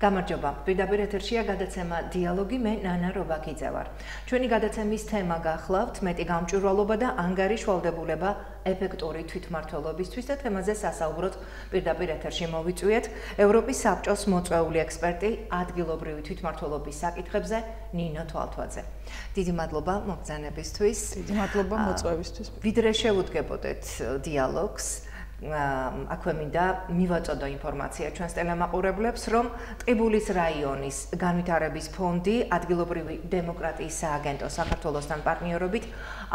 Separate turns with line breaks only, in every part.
გამარჯობა. Პირდაპირ ეთერშია გადაცემა დიალოგი, მე ნანა რობაქიძე ვარ. ჩვენი გადაცემის თემა გახლავთ მეტი გამჭვირვალობა და ანგარიშვალდებულება ეფექტური თვითმმართველობისთვის და თემაზე სასაუბროთ პირდაპირ ეთერში მოვიწვიეთ ევროპის საბჭოს მოწვეული ექსპერტი ადგილობრივი თვითმმართველობის საკითხებზე ნინო თვალთვაძე. დიდი მადლობა მოგზანებისთვის.
დიდი მადლობა მოწვევისთვის.
ვიდრე შევუდგებოდეთ დიალოგს აქვე მინდა მივაწოდო ინფორმაცია ჩვენს ტელემაყურებლებს, რომ ტყიბულის რაიონის განვითარების ფონდი ადგილობრივი დემოკრატიის სააგენტო საქართველოსთან პარტნიორობით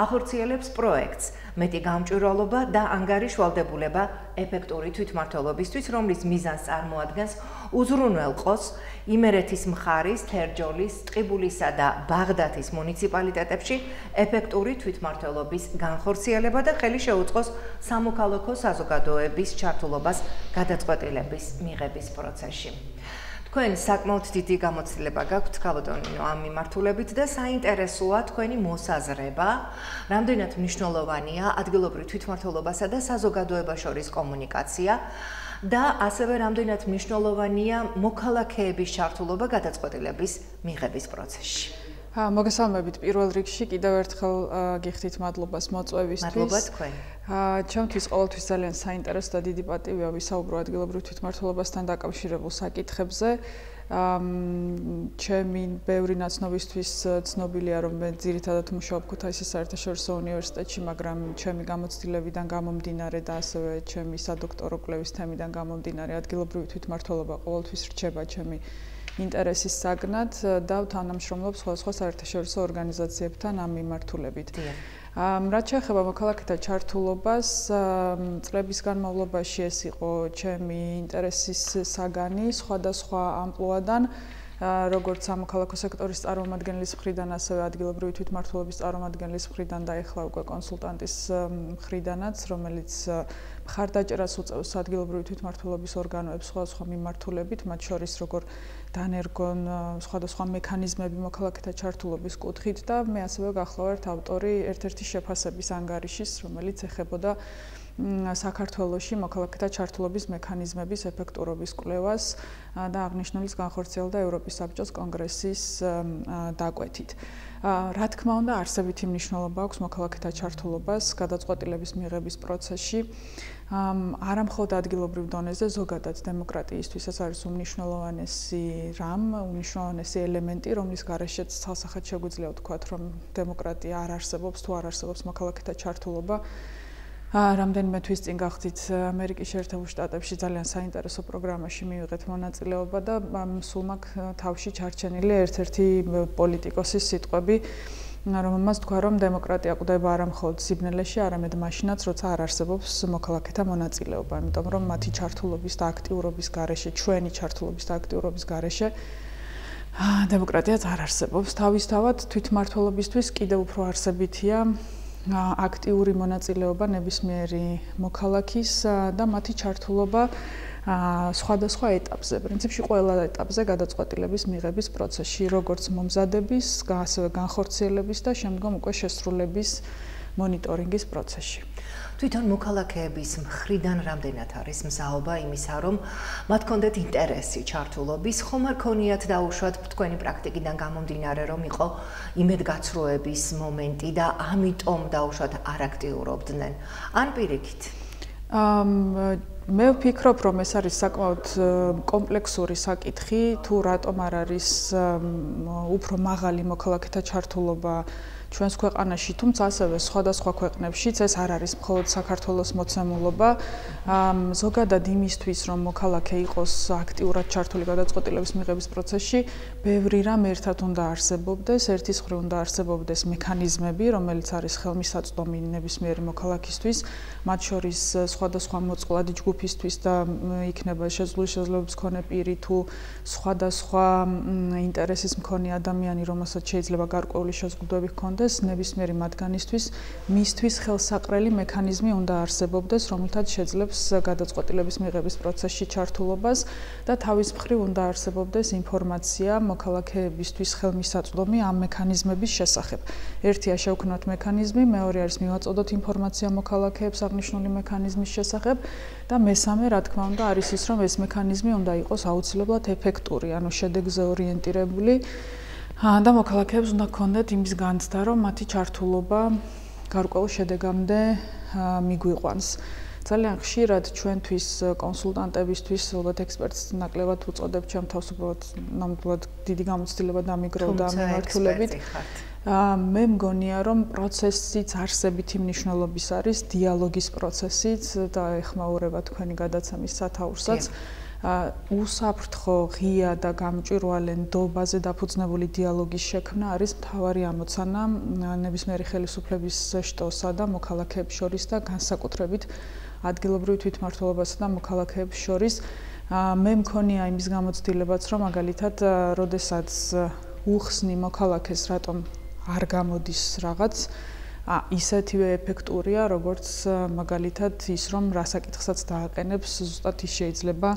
ახორციელებს პროექტს მეტი გამჭვირვალობა და ანგარიშვალდებულება ეფექტური თვითმმართველობისთვის, რომლის მიზანს წარმოადგენს უზრუნველყოს იმერეთის მხარის, თერჯოლის, ტყიბულისა და ბაღდათის მუნიციპალიტეტებში ეფექტური თვითმმართველობის განხორციელება და ხელი შეუწყოს სამოქალაქო საზოგადოების ჩართულობას გადაწყვეტილების მიღების პროცესში. თქვენ საკმაოდ დიდი გამოცდილება გაქვთ ქალბატონო ამ მიმართულებით და საინტერესოა თქვენი მოსაზრება, რამდენად მნიშვნელოვანია ადგილობრივ თვითმმართველობასა და საზოგადოებას შორის კომუნიკაცია და ასევე რამდენად მნიშვნელოვანია მოქალაქეების ჩართულობა გადაწყვეტილების მიღების პროცესში.
მოგესალმებით პირველ რიგში კიდევ ერთხელ გიხდით მადლობას მოწვევისთვის.
მადლობა თქვენ.
ჩემთვის ყოველთვის ძალიან საინტერესო და დიდი პატივია ვისაუბრო ადგილობრივ თვითმმართველობასთან დაკავშირებულ საკითხებზე. ჩემი ბევრი ნაცნობისთვის ცნობილია, რომ მე ძირითადად მუშაობ ქუთაისის საერთაშორისო უნივერსიტეტში, მაგრამ ჩემი გამოცდილებიდან გამომდინარე და ასევე ჩემი სადოქტორო კვლევის თემიდან გამომდინარე ადგილობრივი თვითმმართველობა ყოველთვის რჩება ჩემი ინტერესის საგნად და თანამშრომლობ სხვადასხვა საერთაშორისო ორგანიზაციებთან ამ მიმართულებით. რაც შეეხება მოქალაქეთა ჩართულობას, წლების განმავლობაში ეს იყო ჩემი ინტერესის საგანი სხვადასხვა ამპლუადან, როგორც სამოქალაქო სექტორის წარმომადგენლის მხრიდან, ასევე ადგილობრივი თვითმმართველობის წარმომადგენლის მხრიდან და ეხლა უკვე კონსულტანტის მხრიდანაც, რომელიც მხარდაჭერას უწევს ადგილობრივი თვითმმართველობის ორგანოებს სხვადასხვა მიმართულებით, მათ შორის როგორ დანერგონ სხვადასხვა მექანიზმები მოქალაქეთა ჩართულობის კუთხით და მე ასევე გახლავართ ავტორი ერთ-ერთი შეფასების ანგარიშის, რომელიც ეხებოდა საქართველოში მოქალაქეთა ჩართულობის მექანიზმების ეფექტურობის კვლევას და აღნიშნულის განხორციელდა ევროპის საბჭოს კონგრესის დაკვეთით. რა თქმა უნდა, არსებითი მნიშვნელობა აქვს მოქალაქეთა ჩართულობას გადაწყვეტილების მიღების პროცესში. არა მხოლოდ ადგილობრივ დონეზე, ზოგადად დემოკრატიისთვის ეს არის უმნიშვნელოვანესი უმნიშვნელოვანესი ელემენტი, რომლის გარეშეც ცალსახად შეგვიძლია ვთქვათ, რომ დემოკრატია არ არსებობს, თუ არ არსებობს მოქალაქეთა ჩართულობა. რამდენიმე თვის წინ გახდით ამერიკის შეერთებულ შტატებში ძალიან საინტერესო პროგრამაში მივიღეთ მონაწილეობა და სულ მაქვს თავში ჩარჩენილი ერთ-ერთი პოლიტიკოსის სიტყვები, რომელმაც თქვა, რომ დემოკრატია კვდება არა მხოლოდ სიბნელეში, არამედ მაშინაც, როცა არ არსებობს მოქალაქეთა მონაწილეობა, იმიტომ რომ მათი ჩართულობის და აქტიურობის გარეშე, ჩვენი ჩართულობის და აქტიურობის გარეშე დემოკრატიაც არ არსებობს. თავისთავად თვითმმართველობისთვის კიდევ უფრო არსებითია აქტიური მონაწილეობა ნებისმიერი მოქალაქის და მათი ჩართულობა სხვადასხვა ეტაპზე, პრინციპში ყველა ეტაპზე გადაწყვეტილების მიღების პროცესში, როგორც მომზადების, ასევე განხორციელების და შემდგომ უკვე შესრულების მონიტორინგის პროცესში.
თვითონ მოქალაქეების მხრიდან რამდენად არის მზაობა იმისა, რომ მათ კონდეთ ინტერესი ჩართულობის, ხომ არ ქონიათ დაუშვათ თქვენი პრაქტიკიდან გამომდინარე, რომ იყო იმედგაცრუების მომენტი და ამიტომ დაუშვათ არ აქტიურობდნენ. ან პირიქით?
მე ვფიქრობ, რომ ეს არის საკმაოდ კომპლექსური საკითხი, თუ რატომ არ არის უფრო მაღალი მოქალაქეთა ჩართულობა ჩვენს ქვეყანაში, თუმცა ასევე სხვადასხვა ქვეყნებშიც ეს არ არის მხოლოდ საქართველოს მოცემულობა. ზოგადად იმისთვის, რომ მოქალაქე იყოს აქტიურად ჩართული გადაწყვეტილების მიღების პროცესში, ბევრი რამ ერთად უნდა არსებობდეს. ერთის მხრივ უნდა არსებობდეს მექანიზმები, რომელიც არის ხელმისაწვდომი ნებისმიერი მოქალაქისთვის, მათ შორის სხვადასხვა მოწყვლადი ჯგუფისთვის და იქნება შეზღუდული შესაძლებლობის მქონე პირი თუ სხვადასხვა ინტერესის მქონე ადამიანი, რომელსაც შეიძლება გარკვეული შეზღუდვები ჰქონდა. არსებობდეს ნებისმიერი მათგანისთვის მისთვის ხელსაყრელი მექანიზმი უნდა არსებობდეს, რომელთაც შეძლებს გადაწყვეტილების მიღების პროცესში ჩართულობას და თავის მხრივ უნდა არსებობდეს ინფორმაცია მოქალაქეებისთვის ხელმისაწვდომი ამ მექანიზმების შესახებ. ერთია შევქმნათ მექანიზმი, მეორე არის მივაწოდოთ ინფორმაცია მოქალაქეებს აღნიშნული მექანიზმის შესახებ და მესამე, რა თქმა უნდა, არის ის, რომ ეს მექანიზმი უნდა იყოს აუცილებლად ეფექტური, ანუ შედეგზე ორიენტირებული და მოქალაქეებს უნდა ჰქონდეთ იმის განცდა, რომ მათი ჩართულობა გარკვეულ შედეგამდე მიგვიყვანს. ძალიან ხშირად ჩვენთვის კონსულტანტებისთვის, ალბათ ექსპერტს ნაკლებად უწოდებ, ჩემ თავს უბრალოდ ნამდვილად დიდი გამოცდილება დამიგროვდა მიმართულებით. მე მგონია, რომ პროცესიც არსებითი მნიშვნელობის არის, დიალოგის პროცესიც და ეხმაურება თქვენი გადაცემის სათაურსაც. უსაფრთხო, ღია და გამჭვირვალე ნდობაზე დაფუძნებული დიალოგის შექმნა არის მთავარი ამოცანა ნებისმიერი ხელისუფლების შტოსა და მოქალაქეებს შორის და განსაკუთრებით ადგილობრივ თვითმმართველობასა და მოქალაქეებს შორის. მე მქონია იმის გამოცდილებაც, რომ მაგალითად, როდესაც უხსნი მოქალაქეს, რატომ არ გამოდის რაღაც, ისეთივე ეფექტურია, როგორც მაგალითად ის, რომ რა საკითხსაც დააყენებს, ზუსტად ის შეიძლება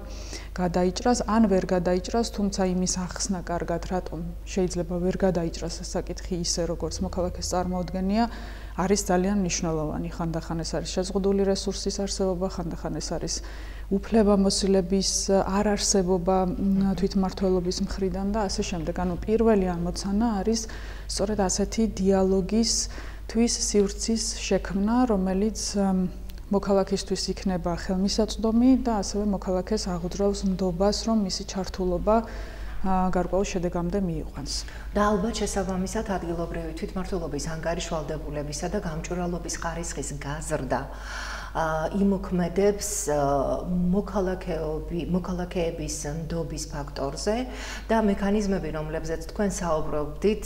გადაიჭრას, ან ვერ გადაიჭრას, თუმცა იმის ახსნა კარგად, რატომ შეიძლება ვერ გადაიჭრას ეს საკითხი ისე, როგორც მოქალაქეს წარმოუდგენია, არის ძალიან მნიშვნელოვანი. ხანდახან ეს არის შეზღუდული რესურსის არსებობა, ხანდახან ეს არის უფლებამოსილების არ არსებობა თვითმმართველობის მხრიდან და ასე შემდეგ. ანუ პირველი ამოცანა არის სწორედ ასეთი დიალოგის თვის სივრცის შექმნა, რომელიც მოქალაქისთვის იქნება ხელმისაწვდომი და ასევე მოქალაქეს აღუძრავს ნდობას, რომ მისი ჩართულობა გარკვეულ შედეგამდე მიიყვანს.
და ალბათ შესაბამისად ადგილობრივი თვითმმართველობის ანგარიშვალდებულებისა და გამჭვირვალობის ხარისხის გაზრდა იმოქმედებს მოქალაქეების ნდობის ფაქტორზე და მექანიზმები, რომლებზეც თქვენ საუბრობდით,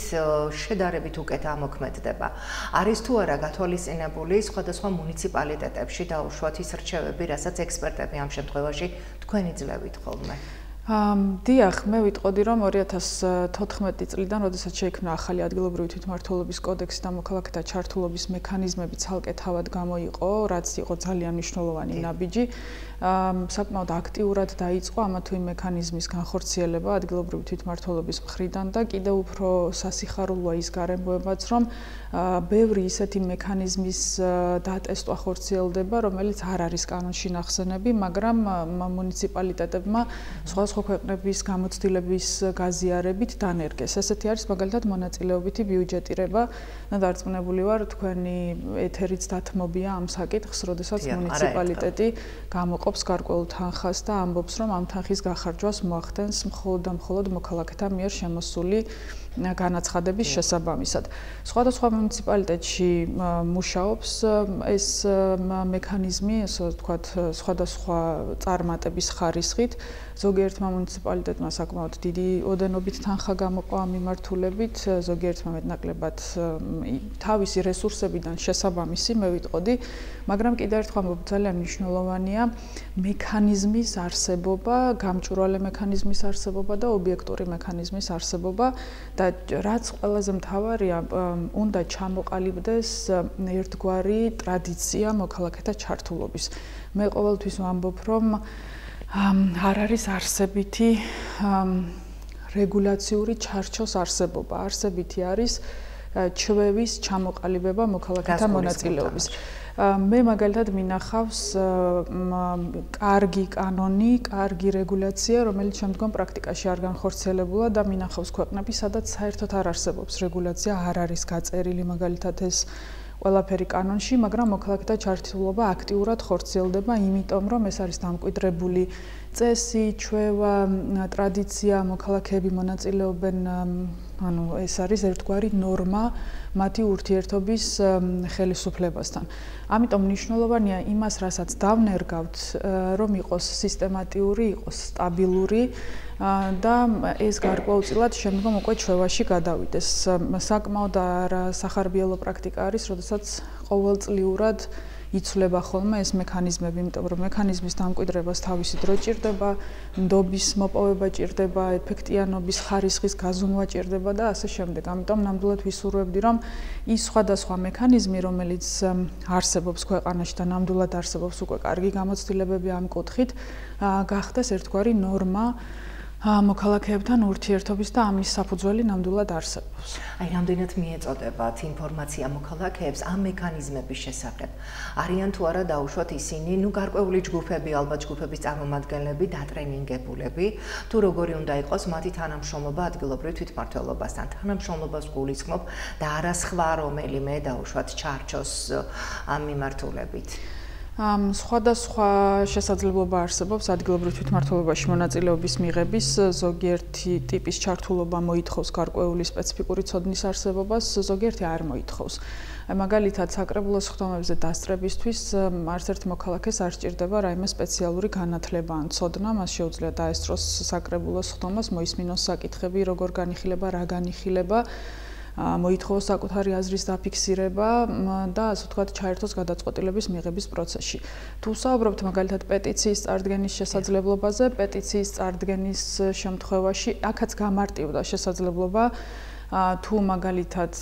შედარებით უკეთ ამოქმედდება. არის თუ არა გათვალისწინებული სხვადასხვა მუნიციპალიტეტებში დაუშვათ ის რჩევები, რასაც ექსპერტები ამ შემთხვევაში თქვენი ძლევით ხოლმე?
დიახ, მე ვიტყოდი, რომ 2014 წლიდან, როდესაც შეიქმნა ახალი ადგილობრივი თვითმმართველობის კოდექსი და მოქალაქეთა ჩართულობის მექანიზმები ცალკე თავად გამოიყო, რაც იყო ძალიან მნიშვნელოვანი ნაბიჯი, საკმაოდ აქტიურად დაიწყო ამა თუ იმ მექანიზმის განხორციელება ადგილობრივი თვითმმართველობის მხრიდან და კიდევ უფრო სასიხარულოა ის გარემოებაც, რომ ბევრი ისეთი მექანიზმის დატესტვა ხორციელდება, რომელიც არ არის კანონში ნახსენები, მაგრამ მუნიციპალიტეტებმა სხვადასხვა ქვეყნების გამოცდილების გაზიარებით დანერგეს. ესეთი არის მაგალითად მონაწილეობითი ბიუჯეტირება და დარწმუნებული ვარ, თქვენი ეთერიც დათმობია ამ საკითხს, როდესაც მუნიციპალიტეტი გამოყოფს გარკვეულ თანხას და ამბობს, რომ ამ თანხის გახარჯვას მოახდენს მხოლოდ და მხოლოდ მოქალაქეთა მიერ შემოსული განაცხადების შესაბამისად. სხვადასხვა მუნიციპალიტეტში მუშაობს ეს მექანიზმი, ასე ვთქვათ, სხვადასხვა წარმატების ხარისხით. ზოგიერთმა მუნიციპალიტეტმა საკმაოდ დიდი ოდენობით თანხა გამოყო ამ მიმართულებით, ზოგიერთმა მეტნაკლებად თავისი რესურსებიდან შესაბამისი, მე ვიტყოდი, მაგრამ კიდევ ერთხელ ძალიან მნიშვნელოვანია მექანიზმის არსებობა, გამჭვირვალე მექანიზმის არსებობა და ობიექტური მექანიზმის არსებობა და რაც ყველაზე მთავარია, უნდა ჩამოყალიბდეს ერთგვარი ტრადიცია მოქალაქეთა ჩართულობის. მე ყოველთვის ვამბობ, რომ არ არის არსებითი რეგულაციური ჩარჩოს არსებობა. არსებითი არის ჩვევის ჩამოყალიბება მოქალაქეთა მონაწილეობის. მე მაგალითად მინახავს კარგი კანონი, კარგი რეგულაცია, რომელიც შემდგომ პრაქტიკაში არ განხორციელებულა და მინახავს ქვეყნები, სადაც საერთოდ არ არსებობს რეგულაცია, არ არის გაწერილი მაგალითად ეს ყველაფერი კანონში, მაგრამ მოქალაქეთა ჩართულობა აქტიურად ხორციელდება, იმიტომ რომ ეს არის დამკვიდრებული წესი, ჩვევა, ტრადიცია, მოქალაქეები მონაწილეობენ, ანუ ეს არის ერთგვარი ნორმა მათი ურთიერთობის ხელისუფლებასთან. ამიტომ მნიშვნელოვანია იმას, რასაც დავნერგავთ, რომ იყოს სისტემატიური, იყოს სტაბილური და ეს გარკვეულწილად შემდგომ უკვე ჩვევაში გადავიდეს. საკმაოდ არასახარბიელო პრაქტიკა არის, როდესაც ყოველწლიურად იცვლება ხოლმე ეს მექანიზმები, იმიტომ რომ მექანიზმის დამკვიდრებას თავისი დრო ჭირდება, ნდობის მოპოვება ჭირდება, ეფექტიანობის ხარისხის გაზომვა ჭირდება და ასე შემდეგ. ამიტომ ნამდვილად ვისურვებდი, რომ ის სხვადასხვა მექანიზმი, რომელიც არსებობს ქვეყანაში და ნამდვილად არსებობს უკვე კარგი გამოცდილებები ამ კუთხით, გახდეს ერთგვარი ნორმა მოქალაქეებთან ურთიერთობის და ამის საფუძველი ნამდვილად არსებობს.
აი, რამდენად მიეწოდებათ ინფორმაცია მოქალაქეებს ამ მექანიზმების შესახებ? არიან თუ არა დაუშვათ ისინი, გარკვეული ჯგუფები, ალბათ ჯგუფების წარმომადგენლები, დატრენინგებულები, თუ როგორი უნდა იყოს მათი თანამშრომლობა ადგილობრივ თვითმმართველობასთან. თანამშრომლობას გულისხმობ და არა სხვა რომელიმე დაუშვათ ჩარჩოს ამ მიმართულებით.
სხვადასხვა შესაძლებლობა არსებობს ადგილობრივ თვითმმართველობაში მონაწილეობის მიღების, ზოგიერთი ტიპის ჩართულობა მოითხოვს გარკვეული სპეციფიკური ცოდნის არსებობას, ზოგიერთი არ მოითხოვს. მაგალითად, საკრებულოს ხდომებზე დასწრებისთვის არც ერთ მოქალაქეს არ სჭირდება რაიმე სპეციალური განათლება ან ცოდნა, მას შეუძლია დაესწროს საკრებულოს ხდომას, მოისმინოს საკითხები, როგორ განიხილება, რა განიხილება, მოითხოვოს საკუთარი აზრის დაფიქსირება და ასე ვთქვათ, ჩაერთოს გადაწყვეტილების მიღების პროცესში. თუ საუბრობთ მაგალითად პეტიციის წარდგენის შესაძლებლობაზე, პეტიციის წარდგენის შემთხვევაში აქაც გამარტივდა შესაძლებლობა თუ მაგალითად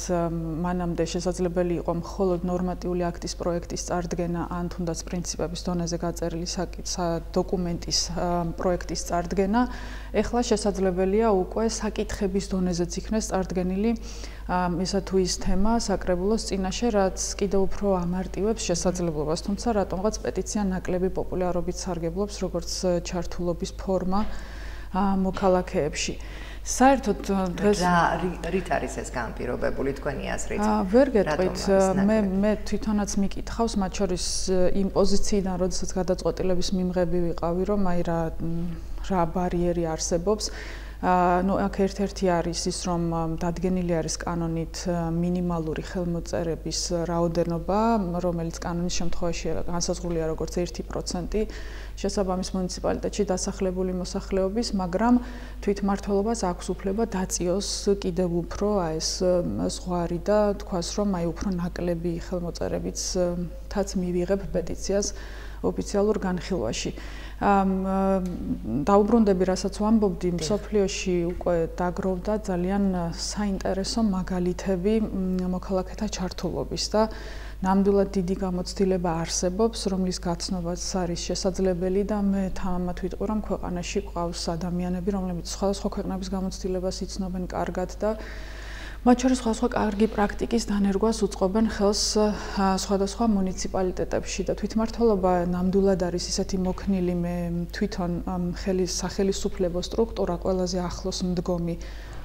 მანამდე შესაძლებელი იყო მხოლოდ ნორმატიული აქტის პროექტის წარდგენა ან თუნდაც პრინციპების დონეზე გაწერილი დოკუმენტის პროექტის წარდგენა, ეხლა შესაძლებელია უკვე საკითხების დონეზეც იქნეს წარდგენილი ისა თუ ის თემა საკრებულოს წინაშე, რაც კიდევ უფრო ამარტივებს შესაძლებლობას, თუმცა რატომღაც პეტიცია ნაკლები პოპულარობით სარგებლობს როგორც ჩართულობის ფორმა მოქალაქეებში. საერთოდ დღეს
რით არის ეს განპირობებული თქვენი აზრით?
ვერ გეტყვით, მე თვითონაც მიკითხავს, მათ შორის იმ პოზიციიდან, როდესაც გადაწყვეტილების მიმღები ვიყავი, რომ აი რა ბარიერი არსებობს. აქ ერთ-ერთი არის ის, რომ დადგენილი არის კანონით მინიმალური ხელმოწერების რაოდენობა, რომელიც კანონის შემთხვევაში განსაზღვრულია როგორც 1% შესაბამის მუნიციპალიტეტში დასახლებული მოსახლეობის, მაგრამ თვითმმართველობას აქვს უფლება დაწიოს კიდევ უფრო ეს ზღვარი და თქვას, რომ აი უფრო ნაკლები ხელმოწერებიც თაც მივიღებ პეტიციას ოფიციალურ განხილვაში. დაუბრუნდები, რასაც ვამბობდი, მსოფლიოში უკვე დაგროვდა ძალიან საინტერესო მაგალითები მოქალაქეთა ჩართულობის და ნამდვილად დიდი გამოცდილება არსებობს, რომლის გაცნობაც არის შესაძლებელი და მე თამამად ვიტყვი, რომ ქვეყანაში ყავს ადამიანები, რომლებიც სხვადასხვა ქვეყნების გამოცდილებას იცნობენ კარგად და მათ შორის სხვადასხვა კარგი პრაქტიკის დანერგვას უწყობენ ხელს სხვადასხვა მუნიციპალიტეტებში და თვითმმართველობა ნამდვილად არის ისეთი მოქნილი მე თვითონ სახელისუფლებო სტრუქტურა ყველაზე ახლოს მდგომი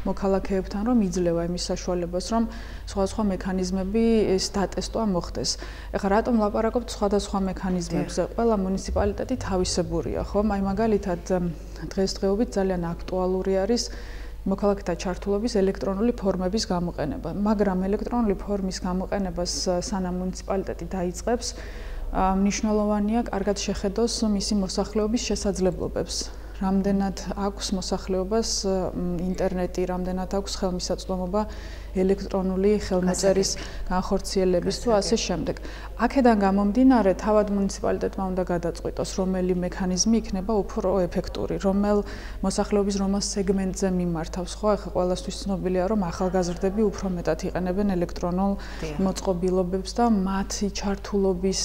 მოქალაქეებთან, რომ იძლევა იმის საშუალებას, რომ სხვადასხვა მექანიზმები ეს დატესტვა მოხდეს. ეხლა რატომ ლაპარაკობთ სხვადასხვა მექანიზმებზე? ყველა მუნიციპალიტეტი თავისებურია, ხო? აი მაგალითად დღესდღეობით ძალიან აქტუალური არის მოქალაქეთა ჩართულობის ელექტრონული ფორმების გამოყენება, მაგრამ ელექტრონული ფორმის გამოყენებას სანამ მუნიციპალიტეტი დაიწყებს, მნიშვნელოვანია კარგად შეხედოს მისი მოსახლეობის შესაძლებლობებს. რამდენად აქვს მოსახლეობას ინტერნეტი, რამდენად აქვს ხელმისაწვდომობა ელექტრონული ხელმოწერის განხორციელების თუ ასე შემდეგ. აქედან გამომდინარე, თავად მუნიციპალიტეტმა უნდა გადაწყვიტოს, რომელი მექანიზმი იქნება უფრო ეფექტური, რომელ მოსახლეობის რომელ სეგმენტზე მიმართავს, ხო? ახლა ყველასთვის ცნობილია, რომ ახალგაზრდები უფრო მეტად იყენებენ ელექტრონულ მოწყობილობებს და მათი ჩართულობის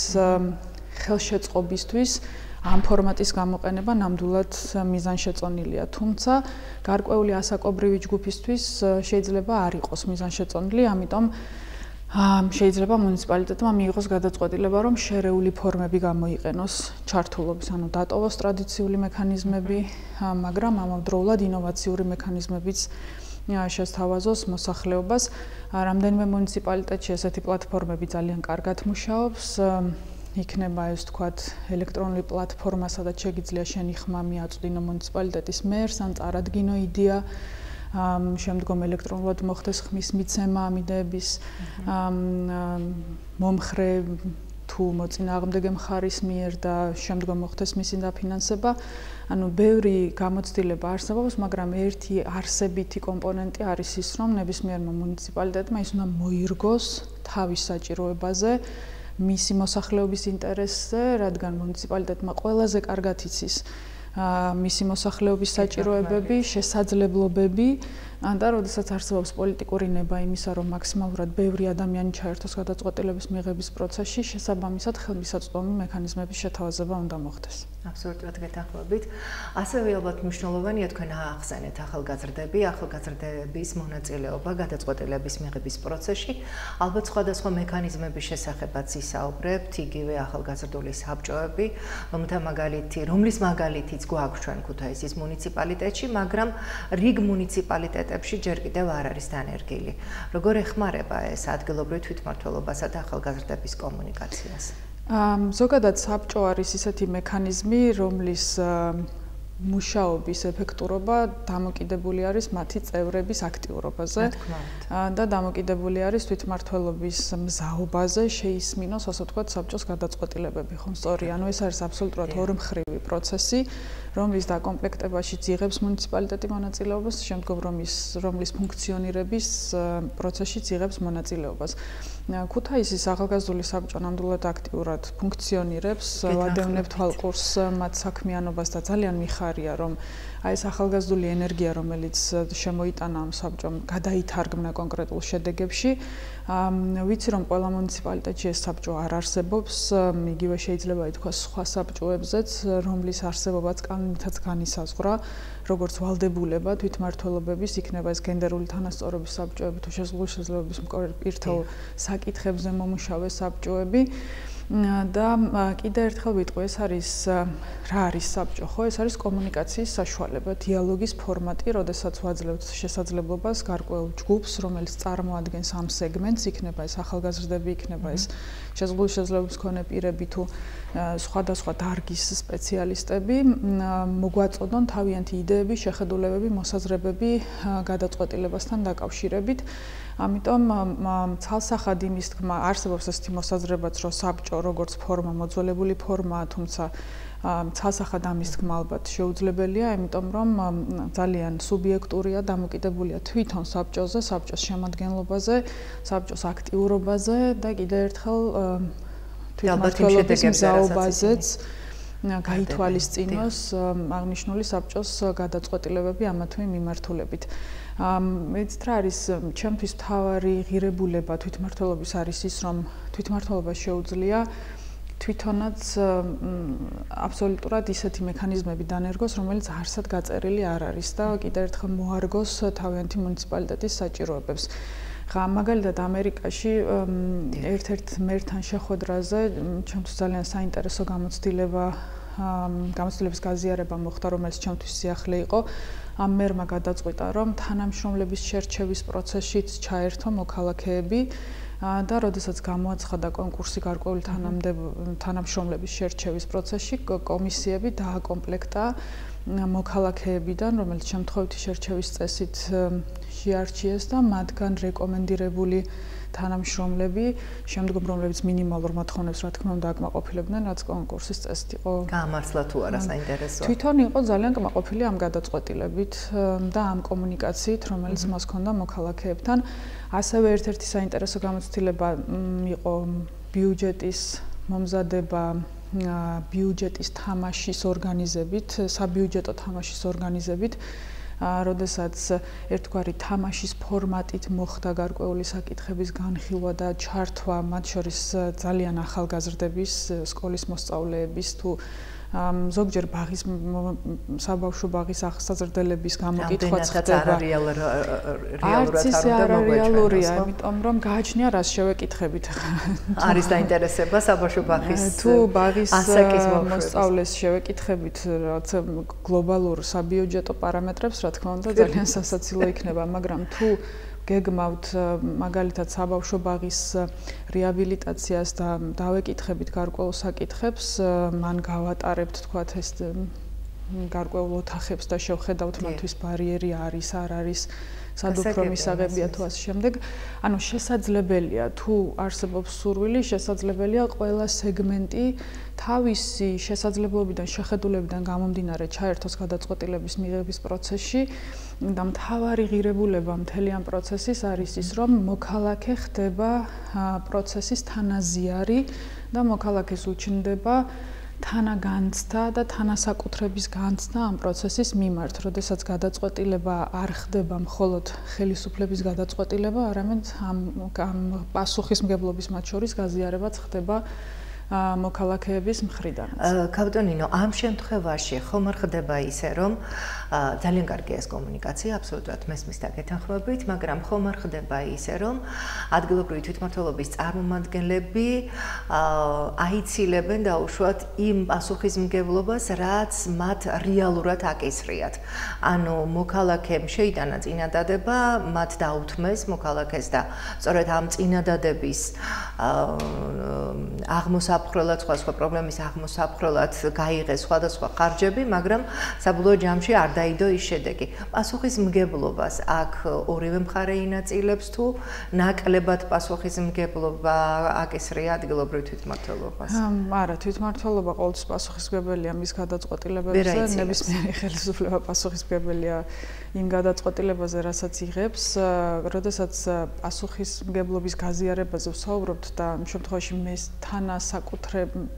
ხელშეწყობისთვის ამ ფორმატის გამოყენება ნამდვილად მიზანშეწონილია, თუმცა გარკვეული ასაკობრივი ჯგუფისთვის შეიძლება არ იყოს მიზანშეწონილი, ამიტომ შეიძლება მუნიციპალიტეტმა მიიღოს გადაწყვეტილება, რომ შერეული ფორმები გამოიყენოს ჩართულობის, ანუ დატოვოს ტრადიციული მექანიზმები, მაგრამ ამავდროულად ინოვაციური მექანიზმებიც შესთავაზოს მოსახლეობას. რამდენიმე მუნიციპალიტეტში ესეთი პლატფორმები ძალიან კარგად მუშაობს. იქნება ეს თქვათ ელექტრონული პლატფორმა, სადაც შეგიძლია შენი ხმა მიაწვდინო მუნიციპალიტეტის მერს ან წარადგინო იდეა, შემდგომ ელექტრონულად მოხდეს ხმის მიცემა ამ იდეების მომხრე თუ მოწინააღმდეგე მხარის მიერ და შემდგომ მოხდეს მისი დაფინანსება. ანუ ბევრი გამოცდილება არსებობს, მაგრამ ერთი არსებითი კომპონენტი არის ის, რომ ნებისმიერმა მუნიციპალიტეტმა ის უნდა მოირგოს თავის საჭიროებაზე მისი მოსახლეობის ინტერესზე, რადგან მუნიციპალიტეტმა ყველაზე კარგად იცის მისი მოსახლეობის საჭიროებები, შესაძლებლობები, და როდესაც არსებობს პოლიტიკური ნება იმისა, რომ მაქსიმალურად ბევრი ადამიანი ჩაერთოს გადაწყვეტილების მიღების პროცესში, შესაბამისად ხელმისაწვდომი მექანიზმების შეთავაზება უნდა მოხდეს.
აბსოლუტურად გეთანხმებით. ასევე ალბათ მნიშვნელოვანია თქვენ აახსენეთ ახალგაზრდების მონაწილეობა გადაწყვეტილების მიღების პროცესში. ალბათ სხვადასხვა მექანიზმების შესახებაც ისაუბრებთ, იგივე ახალგაზრდული საბჭოები, რომლის მაგალითიც გვაქვს ჩვენ ქუთაისის მუნიციპალიტეტში, მაგრამ რიგ მუნიციპალიტეტებში ჯერ კიდევ არ არის დანერგილი. როგორ ეხმარება ეს ადგილობრივ თვითმმართველობასა და ახალგაზრდების კომუნიკაციას?
ზოგადად საბჭო არის ისეთი მექანიზმი, რომლის მუშაობის ეფექტურობა დამოკიდებული არის მათი წევრების აქტიურობაზე და დამოკიდებული არის თვითმმართველობის მზაობაზე შეისმინოს, ასე ვთქვათ, საბჭოს გადაწყვეტილებები. ხომ სწორია, ანუ ეს არის აბსოლუტურად ორმხრივი პროცესი, რომლის დაკომპლექტებაში იღებს მუნიციპალიტეტი მონაწილეობას, შემდგომ რომლის ფუნქციონირების პროცესში იღებს მონაწილეობას. ქუთაისის ახალგაზრდული საბჭო ნამდვილად აქტიურად ფუნქციონირებს, ვადევნებთ თვალყურს მათ საქმიანობას და ძალიან მიხარია, რომ ეს ახალგაზრდული ენერგია, რომელიც შემოიტანა ამ საბჭომ, გადაითარგმნა კონკრეტულ შედეგებში. ვიცი, რომ ყველა მუნიციპალიტეტში ეს საბჭო არ არსებობს, იგივე შეიძლება ითქვას სხვა საბჭოებზეც, რომლის არსებობაც კანონითაც განისაზღვრა, როგორც ვალდებულება თვითმმართველობების, იქნება ეს გენდერული თანასწორობის საბჭოები თუ შეზღუდული შესაძლებლობის მკერდ საკითხებზე მომუშავე საბჭოები. და კიდევ ერთხელ ვიტყვი, ეს არის რა არის საბჭო, ხო? ეს არის კომუნიკაციის საშუალება, დიალოგის ფორმატი, როდესაც ვაძლევთ შესაძლებლობას გარკვეულ ჯგუფს, რომელიც წარმოადგენს ამ სეგმენტს, იქნება ეს ახალგაზრდები, იქნება ეს შეზღუდული შესაძლებლობის მქონე პირები თუ სხვადასხვა დარგის სპეციალისტები, მოგვაწოდონ თავიანთი იდეები, შეხედულებები, მოსაზრებები გადაწყვეტილებასთან დაკავშირებით. ამიტომ ცალსახად იმის თქმა არსებობს ესეთი მოსაზრებაც, რომ საბჭო როგორც ფორმა მოძველებული ფორმაა, თუმცა ცალსახად ამის თქმა ალბათ შეუძლებელია, იმიტომ რომ ძალიან სუბიექტურია, დამოკიდებულია თვითონ საბჭოზე, საბჭოს შემადგენლობაზე, საბჭოს აქტიურობაზე და კიდევ ერთხელ თვითმმართველობის მზაობაზეც გაითვალისწინოს აღნიშნული საბჭოს გადაწყვეტილებები ამა თუ იმ მიმართულებით. მეც რა არის ჩემთვის მთავარი ღირებულება თვითმმართველობის არის ის, რომ თვითმმართველობა შეუძლია თვითონაც აბსოლუტურად ისეთი მექანიზმები დანერგოს, რომელიც არსად გაწერილი არ არის და კიდევ ერთხელ მოარგოს თავიანთი მუნიციპალიტეტის საჭიროებებს. მაგალითად ამერიკაში ერთ-ერთ მერთან შეხვედრაზე ჩემთვის ძალიან საინტერესო გამოცდილების გაზიარება მოხდა, რომელიც ჩემთვის სიახლე იყო. ამ მერმა გადაწყვიტა, რომ თანამშრომლების შერჩევის პროცესშიც ჩაერთო მოქალაქეები და როდესაც გამოაცხადა კონკურსი გარკვეული თანამშრომლების შერჩევის პროცესში, კომისიები დააკომპლექტა მოქალაქეებიდან, რომელიც შემთხვევითი შერჩევის წესით შეარჩიეს და მათგან რეკომენდირებული თანამშრომლები, შემდგომ რომლებიც მინიმალურ მოთხოვნებს რა თქმა უნდა აკმაყოფილებდნენ, რაც კონკურსის წესით იყო.
გაამართლა თუ არა საინტერესოა.
თვითონ იყო ძალიან კმაყოფილი ამ გადაწყვეტილებით და ამ კომუნიკაციით, რომელიც მას ჰქონდა მოქალაქეებთან. ასევე ერთ-ერთი საინტერესო გამოცდილება იყო ბიუჯეტის მომზადება, ბიუჯეტის თამაშის ორგანიზებით, საბიუჯეტო თამაშის ორგანიზებით. როდესაც ერთგვარი თამაშის ფორმატით მოხდა გარკვეული საკითხების განხილვა და ჩართვა, მათ შორის ძალიან ახალგაზრდების, სკოლის მოსწავლეების თუ ზოგჯერ საბავშვო ბაღის აღსაზრდელების გამოკითხვაც ხდება. არც ისე არარეალურია, იმიტომ რომ გააჩნია რას შევეკითხებით.
არის დაინტერესება საბავშვო ბაღის
თუ ბაღის მოსწავლეს შევეკითხებით რაღაცა გლობალურ საბიუჯეტო პარამეტრებს, რა თქმა უნდა ძალიან სასაცილო იქნება, მაგრამ თუ გეგმავთ მაგალითად საბავშვო ბაღის რეაბილიტაციას და დავეკითხებით გარკვეულ საკითხებს, მან გავატარებთ თქვათ ეს გარკვეულ ოთახებს და შევხედავთ მათთვის ბარიერი არის, არ არის, სადუფრო მისაღებია თუ ასე შემდეგ. ანუ შესაძლებელია თუ არსებობს სურვილი, შესაძლებელია ყველა სეგმენტი თავისი შესაძლებლობიდან, შეხედულებიდან გამომდინარე ჩაერთოს გადაწყვეტილების მიღების პროცესში და მთავარი ღირებულება მთელი ამ პროცესის არის ის, რომ მოქალაქე ხდება პროცესის თანაზიარი და მოქალაქეს უჩნდება თანაგანცდა და თანასაკუთრების განცდა ამ პროცესის მიმართ, როდესაც გადაწყვეტილება არ ხდება მხოლოდ ხელისუფლების გადაწყვეტილება, არამედ ამ პასუხისმგებლობის მათ შორის გაზიარებაც ხდება მოქალაქეების მხრიდან.
კაპიტონინო, ამ შემთხვევაში ხომ არ ხდება ისე, რომ ძალიან კარგია ეს კომუნიკაცია, აბსოლუტურად მესმის და გეთანხმებით, მაგრამ ხომ არ ხდება ისე, რომ ადგილობრივი თვითმმართველობის წარმომადგენლები აიცილებენ დაუშვათ იმ პასუხისმგებლობას, რაც მათ რეალურად აკისრიათ. ანუ მოქალაქემ შეიტანა წინადადება, მათ დაუთმეს მოქალაქეს და სწორედ ამ წინადადების აღმოსაფხრელად სხვა პრობლემის აღმოსაფხრელად გაიღეს სხვადასხვა ხარჯები, მაგრამ საბოლოო ჯამში არ დაიდო ის შედეგი. პასუხისმგებლობას აქ ორივე მხარე ინაწილებს თუ ნაკლებად პასუხისმგებლობა აკისრია ადგილობრივ თვითმმართველობას?
არა, თვითმმართველობა ყოველთვის პასუხისმგებელია მის გადაწყვეტილებებზე, ნებისმიერი ხელისუფლება პასუხისმგებელია იმ გადაწყვეტილებაზე, რასაც იღებს, როდესაც პასუხისმგებლობის გაზიარებაზე ვსაუბრობთ და იმ შემთხვევაში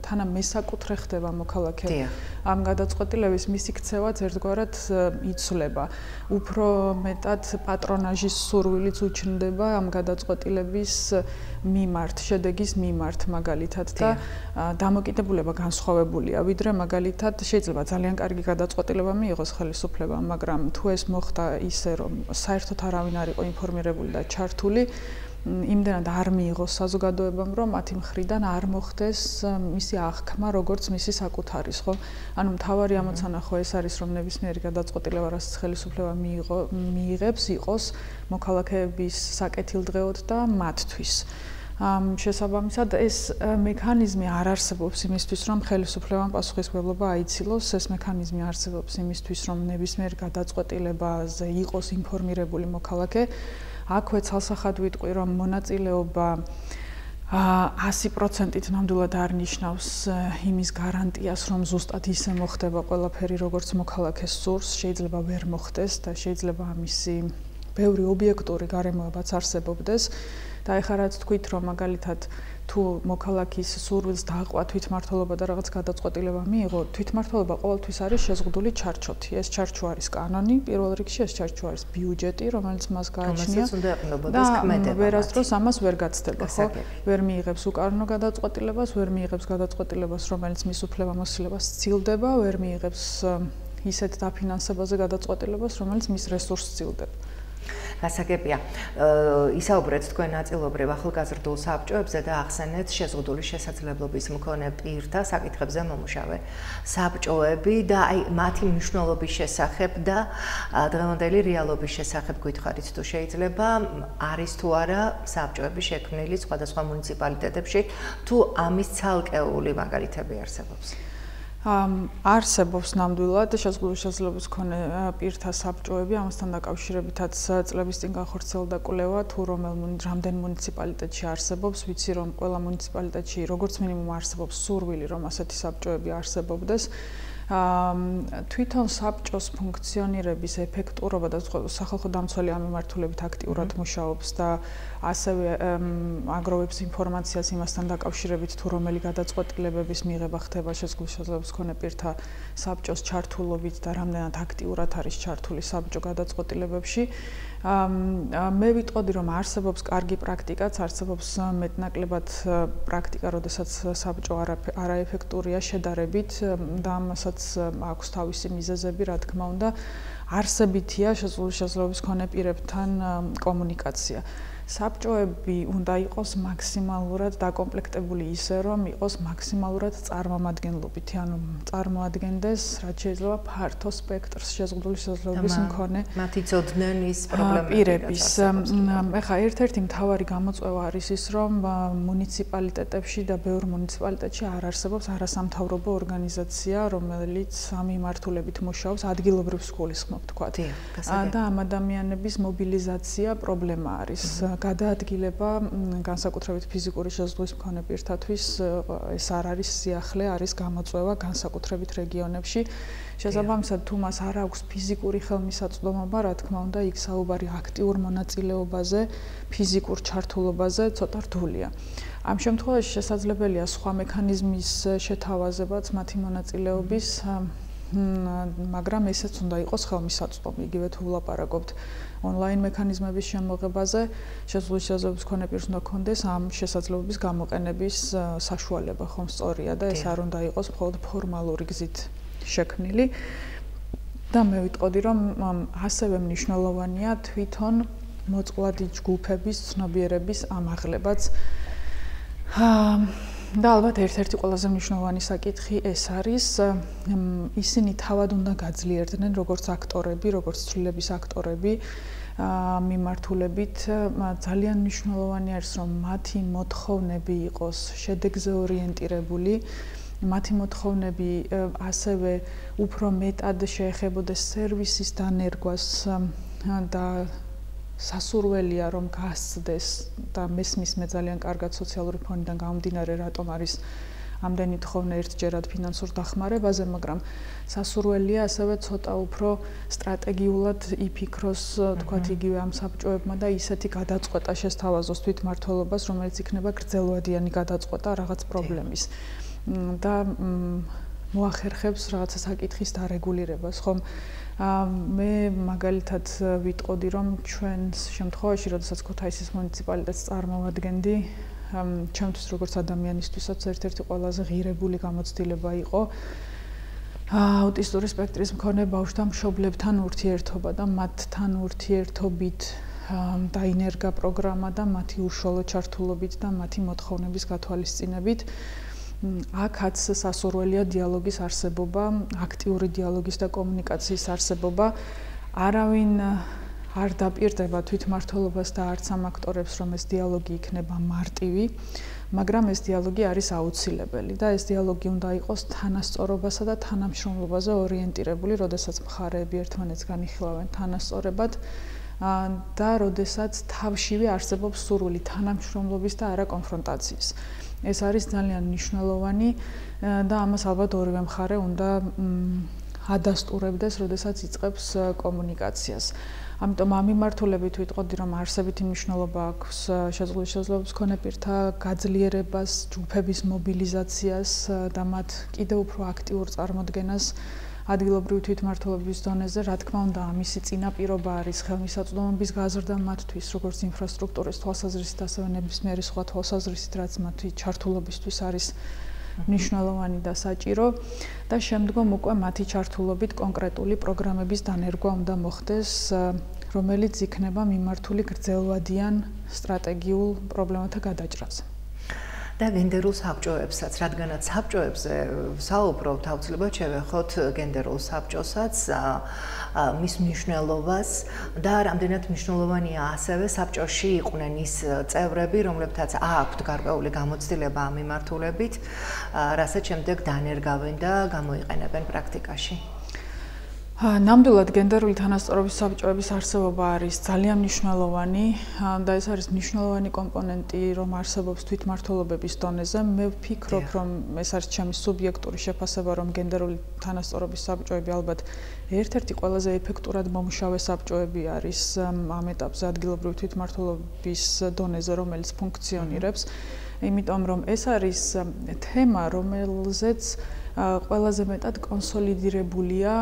თანამესაკუთრე ხდება მოქალაქე ამ გადაწყვეტილების მისი ქცევაც ერთგვარად იცვლება. უფრო მეტად პატრონაჟის სურვილიც უჩნდება ამ გადაწყვეტილების მიმართ, შედეგის მიმართ მაგალითად და დამოკიდებულება განსხვავებულია, ვიდრე მაგალითად შეიძლება ძალიან კარგი გადაწყვეტილება მიიღოს ხელისუფლებამ, მაგრამ თუ ეს მოხდა ისე, რომ საერთოდ არავინ არ იყო ინფორმირებული და ჩართული, იმდენად არ მიიღოს საზოგადოებამ, რომ მათი მხრიდან არ მოხდეს მისი აღქმა, როგორც მისი საკუთარის, ხო? ანუ მთავარი ამოცანა ხო ეს არის, რომ ნებისმიერი გადაწყვეტილება, რასაც ხელისუფლება მიიღებს, იყოს მოქალაქეების საკეთილდღეოდ და მათთვის. შესაბამისად, ეს მექანიზმი არ არსებობს იმისთვის, რომ ხელისუფლებამ პასუხისმგებლობა აიცილოს, ეს მექანიზმი არსებობს იმისთვის, რომ ნებისმიერ გადაწყვეტილებაზე იყოს ინფორმირებული მოქალაქე. აქვე ცალსახად ვიტყვი, რომ მონაწილეობა 100%-ით ნამდვილად არ ნიშნავს იმის გარანტიას, რომ ზუსტად ისე მოხდება ყველაფერი, როგორც მოქალაქეს სურს, შეიძლება ვერ მოხდეს და შეიძლება ამისი ბევრი ობიექტური გარემოებაც არსებობდეს. და ეხლა რაც თქვით, რომ მაგალითად თუ მოქალაქის სურვილს დააყვა თვითმმართველობა და რაღაც გადაწყვეტილება მიიღო, თვითმმართველობა ყოველთვის არის შეზღუდული ჩარჩოთი. ეს ჩარჩო არის კანონი, პირველ რიგში ეს ჩარჩო არის ბიუჯეტი, რომელიც მას გააჩნია და ვერასდროს ამას ვერ გაცდება, ხო? ვერ მიიღებს უკანონო გადაწყვეტილებას, ვერ მიიღებს გადაწყვეტილებას, რომელიც მის უფლებამოსილებას სცილდება, ვერ მიიღებს ისეთ დაფინანსებაზე გადაწყვეტილებას, რომელიც მის რესურსს სცილდება.
გასაგებია. ისაუბრეთ თქვენ ნაწილობრივ ახალგაზრდულ საბჭოებზე და ახსენეთ შეზღუდული შესაძლებლობის მქონე პირთა საკითხებზე მომუშავე საბჭოები და აი მათი მნიშვნელობის შესახებ და დღევანდელი რეალობის შესახებ გითხარით თუ შეიძლება, არის თუ არა საბჭოები შექმნილი სხვადასხვა მუნიციპალიტეტებში, თუ ამის ცალკეული მაგალითები არსებობს?
არსებობს ნამდვილად შეზღუდული შესაძლებლობის მქონე პირთა საბჭოები, ამასთან დაკავშირებითაც წლების წინ განხორციელდა კვლევა, თუ რამდენ მუნიციპალიტეტში არსებობს, ვიცი რომ ყველა მუნიციპალიტეტში როგორც მინიმუმ არსებობს სურვილი, რომ ასეთი საბჭოები არსებობდეს. თვითონ საბჭოს ფუნქციონირების ეფექტურობა და სახალხო დამცველი ამ მიმართულებით აქტიურად მუშაობს და ასევე აგროვებს ინფორმაციას იმასთან დაკავშირებით, თუ რომელი გადაწყვეტილებების მიღება ხდება შეზღუდული შესაძლებლობის მქონე პირთა საბჭოს ჩართულობით და რამდენად აქტიურად არის ჩართული საბჭო გადაწყვეტილებებში. მე ვიტყოდი, რომ არსებობს კარგი პრაქტიკაც, არსებობს მეტნაკლებად პრაქტიკა, როდესაც საბჭო არაეფექტურია შედარებით და ამასაც აქვს თავისი მიზეზები, რა თქმა უნდა, არსებითია შეზღუდული შესაძლებლობის მქონე პირებთან კომუნიკაცია. საბჭოები უნდა იყოს მაქსიმალურად დაკომპლექტებული ისე, რომ იყოს მაქსიმალურად წარმომადგენლობითი, ანუ წარმოადგენდეს, რაც შეიძლება ფართო სპექტრს შეზღუდული შესაძლებლობის მქონე
მათი ცოდნენ ის პრობლემები
პირების. ეხლა ერთ-ერთი მთავარი გამოწვევა არის ის, რომ მუნიციპალიტეტებში და ბევრ მუნიციპალიტეტში არ არსებობს არასამთავრობო ორგანიზაცია, რომელიც ამ მიმართულებით მუშაობს, ადგილობრივ სკოლისხმობ თქვათ. და ამ ადამიანების მობილიზაცია პრობლემა არის. გადაადგილება განსაკუთრებით ფიზიკური შესაძლებლობის მქონე პირთათვის ეს არ არის სიახლე, არის გამოწვევა განსაკუთრებით რეგიონებში. შესაბამისად, თუ მას არ აქვს ფიზიკური ხელმისაწვდომობა, რა თქმა უნდა, იქ საუბარი აქტიურ მონაწილეობაზე, ფიზიკურ ჩართულობაზე ცოტა რთულია. ამ შემთხვევაში შესაძლებელია სხვა მექანიზმის შეთავაზებაც მათი მონაწილეობის, მაგრამ ესეც უნდა იყოს ხელმისაწვდომი. იგივე თუ ვლაპარაკობთ ონლაინ მექანიზმების შემოღებაზე, შესაძლოა შესაძლებლობის მქონე პირს უნდა ქონდეს ამ შესაძლებლობის გამოყენების საშუალება, ხომ სწორია და ეს არ უნდა იყოს მხოლოდ ფორმალური გზით შექმნილი. და მე ვიტყოდი, რომ ასევე მნიშვნელოვანია თვითონ მოწყვლადი ჯგუფების ცნობიერების ამაღლებაც. და ალბათ ერთ-ერთი ყველაზე მნიშვნელოვანი საკითხი ეს არის, ისინი თავად უნდა გაძლიერდნენ როგორც აქტორები, როგორც ცვლილების აქტორები, მიმართულებით ძალიან მნიშვნელოვანი არის, რომ მათი მოთხოვნები იყოს შედეგზე ორიენტირებული, მათი მოთხოვნები ასევე უფრო მეტად შეეხებოდეს სერვისის დანერგვას და სასურველია რომ გასცდეს და მესმის მე ძალიან კარგად სოციალური ფონიდან გამომდინარე რატომ არის ამდენი თხოვნა ერთჯერად ფინანსურ დახმარებაზე, მაგრამ სასურველია ასევე ცოტა უფრო სტრატეგიულად იფიქროს, თქვათ იგივე ამ საბჭოებმა და ისეთი გადაწყვეტა შესთავაზოს თვითმმართველობას, რომელიც იქნება გრძელვადიანი გადაწყვეტა რაღაც პრობლემის და მოახერხებს რაღაცა საკითხის დარეგულირებას, ხომ? მე მაგალითად ვიტყოდი, რომ ჩვენს შემთხვევაში, როდესაც ქუთაისის მუნიციპალიტეტს წარმოვადგენდი, ჩემთვის როგორც ადამიანისთვისაც ერთ-ერთი ყველაზე ღირებული გამოცდილება იყო აუტისტური სპექტრის მქონე ბავშვთა მშობლებთან ურთიერთობა და მათთან ურთიერთობით დაინერგა პროგრამა და მათი უშუალო ჩართულობით და მათი მოთხოვნების გათვალისწინებით. აქაც სასურველია დიალოგის არსებობა, აქტიური დიალოგის და კომუნიკაციის არსებობა. არავინ არ დაპირდება თვითმმართველობას და არც ამ აქტორებს, რომ ეს დიალოგი იქნება მარტივი, მაგრამ ეს დიალოგი არის აუცილებელი და ეს დიალოგი უნდა იყოს თანასწორობასა და თანამშრომლობაზე ორიენტირებული, როდესაც მხარეები ერთმანეთს განიხილავენ თანასწორებად და როდესაც თავშივე არსებობს სურვილი თანამშრომლობის და არა კონფრონტაციის. ეს არის ძალიან მნიშვნელოვანი და ამას ალბათ ორივე მხარე უნდა ადასტურებდეს, როდესაც იწყებს კომუნიკაციას. ამიტომ ამ მიმართულებით ვიტყოდი, რომ არსებითი მნიშვნელობა აქვს შესაძლებლობის მქონე პირთა გაძლიერებას, ჯგუფების მობილიზაციას და მათ კიდევ უფრო აქტიურ წარმოდგენას ადგილობრივი თვითმმართველობის დონეზე. რა თქმა უნდა, ამისი წინაპირობა არის ხელმისაწვდომობის გაზრდა მათთვის, როგორც ინფრასტრუქტურის თვალსაზრისით, ასევე ნებისმიერი სხვა თვალსაზრისით, რაც მათი ჩართულობისთვის არის მნიშვნელოვანი და საჭირო და შემდგომ უკვე მათი ჩართულობით კონკრეტული პროგრამების დანერგვა უნდა მოხდეს, რომელიც იქნება მიმართული გრძელვადიან სტრატეგიულ პრობლემათა გადაჭრაზე.
და გენდერულ საბჭოებსაც, რადგანაც საბჭოებზე საუბრობთ, აუცილებლად შევეხოთ გენდერულ საბჭოსაც, მის მნიშვნელობას და რამდენად მნიშვნელოვანია ასევე საბჭოში იყვნენ ის წევრები, რომლებთაც აქვთ გარკვეული გამოცდილება ამ მიმართულებით, რასაც შემდეგ დანერგავენ და გამოიყენებენ პრაქტიკაში.
ნამდვილად გენდერული თანასწორობის საბჭოების არსებობა არის ძალიან მნიშვნელოვანი და ეს არის მნიშვნელოვანი კომპონენტი, რომ არსებობს თვითმმართველობების დონეზე. მე ვფიქრობ, რომ ეს არის ჩემი სუბიექტური შეფასება, რომ გენდერული თანასწორობის საბჭოები ალბათ ერთ-ერთი ყველაზე ეფექტურად მომუშავე საბჭოები არის ამ ეტაპზე ადგილობრივი თვითმმართველობის დონეზე, რომელიც ფუნქციონირებს. იმიტომ რომ ეს არის თემა, რომელზეც ყველაზე მეტად კონსოლიდირებულია,